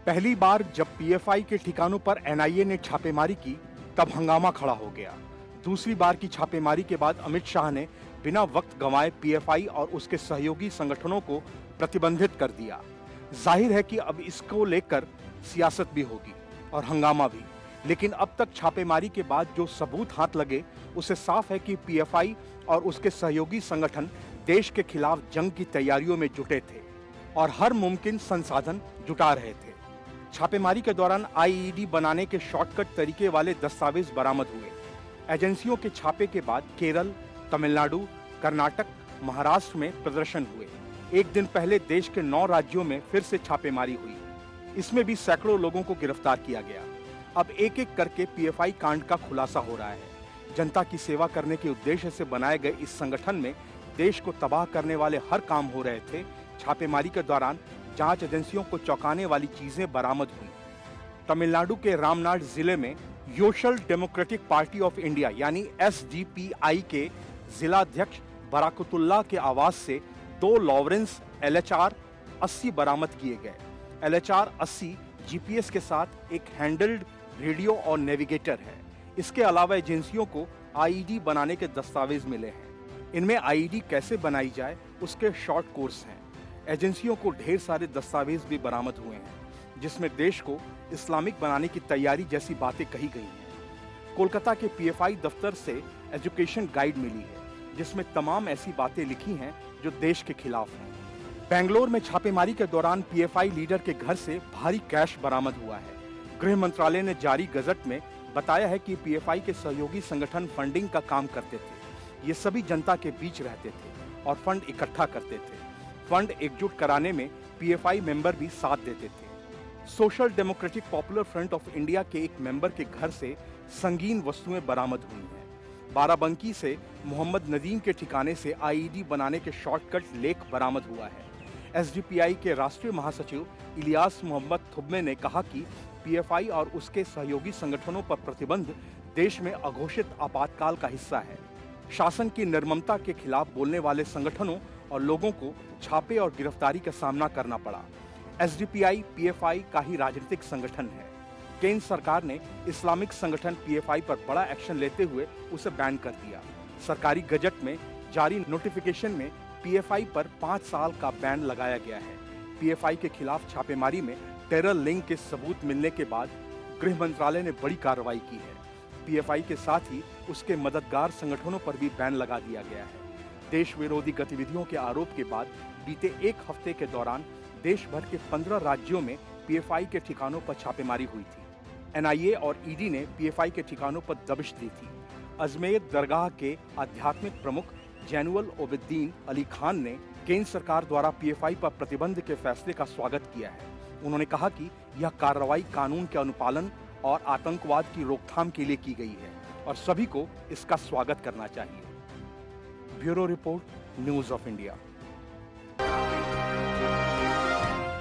पहली बार जब पीएफआई के ठिकानों पर एनआईए ने छापेमारी की, तब हंगामा खड़ा हो गया। दूसरी बार की छापेमारी के बाद अमित शाह ने बिना वक्त गंवाए पीएफआई और उसके सहयोगी संगठनों को प्रतिबंधित कर दिया। जाहिर है कि अब इसको लेकर सियासत भी होगी और हंगामा भी। लेकिन अब तक छापेमारी के बाद जो सबूत हाथ लगे, उससे साफ है कि पीएफआई और उसके सहयोगी संगठन देश के खिलाफ जंग की तैयारियों में जुटे थे और हर मुमकिन संसाधन जुटा रहे थे। छापेमारी के दौरान आईईडी बनाने के शॉर्टकट तरीके वाले दस्तावेज बरामद हुए। एजेंसियों के छापे के बाद केरल, तमिलनाडु, कर्नाटक, महाराष्ट्र में प्रदर्शन हुए। एक दिन पहले देश के 9 राज्यों में फिर से छापेमारी हुई। इसमें भी सैकड़ों लोगों को गिरफ्तार किया गया। अब एक एक करके पीएफआई कांड का खुलासा हो रहा है। जनता की सेवा करने के उद्देश्य से बनाए गए इस संगठन में देश को तबाह करने वाले हर काम हो रहे थे। छापेमारी के दौरान जांच एजेंसियों को चौंकाने वाली चीजें बरामद हुई। तमिलनाडु के रामनाड जिले में social democratic party of India यानी एसडीपीआई के जिलाध्यक्ष बराकतुल्लाह के आवास से 2 लॉरेंस एलएचआर 80 बरामद किए गए। एलएचआर 80 जीपीएस के साथ एक हैंडल्ड रेडियो और नेविगेटर है। इसके अलावा एजेंसियों को आईईडी बनाने के दस्तावेज मिले हैं। इनमें आईईडी कैसे बनाई जाए उसके शॉर्ट कोर्स हैं। एजेंसियों को ढेर सारे दस्तावेज भी बरामद हुए हैं, जिसमें देश को इस्लामिक बनाने की तैयारी जैसी बातें कही गई हैं। कोलकाता के पीएफआई दफ्तर से एजुकेशन गाइड मिली है, जिसमें तमाम ऐसी बातें लिखी हैं जो देश के खिलाफ हैं। बेंगलोर में छापेमारी के दौरान पीएफआई लीडर के घर से भारी कैश बरामद हुआ है। गृह मंत्रालय ने जारी गजट में बताया है कि पीएफआई के सहयोगी संगठन फंडिंग का काम करते थे। ये सभी जनता के बीच रहते थे और फंड इकट्ठा करते थे। फंड एकजुट कराने में पीएफआई मेंबर भी साथ देते थे। Social democratic popular front of India के एक मेंबर के घर से संगीन वस्तुएं बरामद हुई हैं। बाराबंकी से मोहम्मद नदीम के ठिकाने से आईईडी बनाने के शॉर्टकट लेख बरामद हुआ है। एसडीपीआई के राष्ट्रीय महासचिव इलियास मोहम्मद थुब्बे ने कहा कि पीएफआई और उसके सहयोगी संगठनों पर प्रतिबंध देश में अघोषित आपातकाल का हिस्सा है। शासन की निर्ममता के खिलाफ बोलने वाले संगठनों और लोगों को छापे और गिरफ्तारी का सामना करना पड़ा। एसडीपीआई पीएफआई का ही राजनीतिक संगठन है। केंद्र सरकार ने इस्लामिक संगठन पीएफआई पर बड़ा एक्शन लेते हुए उसे बैन कर दिया। सरकारी गजट में जारी नोटिफिकेशन में पीएफआई पर 5 साल का बैन लगाया गया है। पीएफआई के खिलाफ छापेमारी में टेरर लिंक के सबूत मिलने के बाद गृह मंत्रालय ने बड़ी कार्रवाई की है। पीएफआई के साथ ही उसके मददगार संगठनों पर भी बैन लगा दिया गया है। देश विरोधी गतिविधियों के आरोप के बाद बीते 1 हफ्ते के दौरान देश भर के 15 राज्यों में पीएफआई के ठिकानों पर छापेमारी हुई थी। एनआईए और ईडी ने पीएफआई के ठिकानों पर दबिश दी थी। अजमेर दरगाह के आध्यात्मिक प्रमुख जैनुल ओबेद्दीन अली खान ने केंद्र सरकार द्वारा पीएफआई पर प्रतिबंध के फैसले का स्वागत किया है। उन्होंने कहा कि यह कार्रवाई कानून के अनुपालन और आतंकवाद की रोकथाम के लिए की गई है और सभी को इसका स्वागत करना चाहिए। Bureau report, news of India.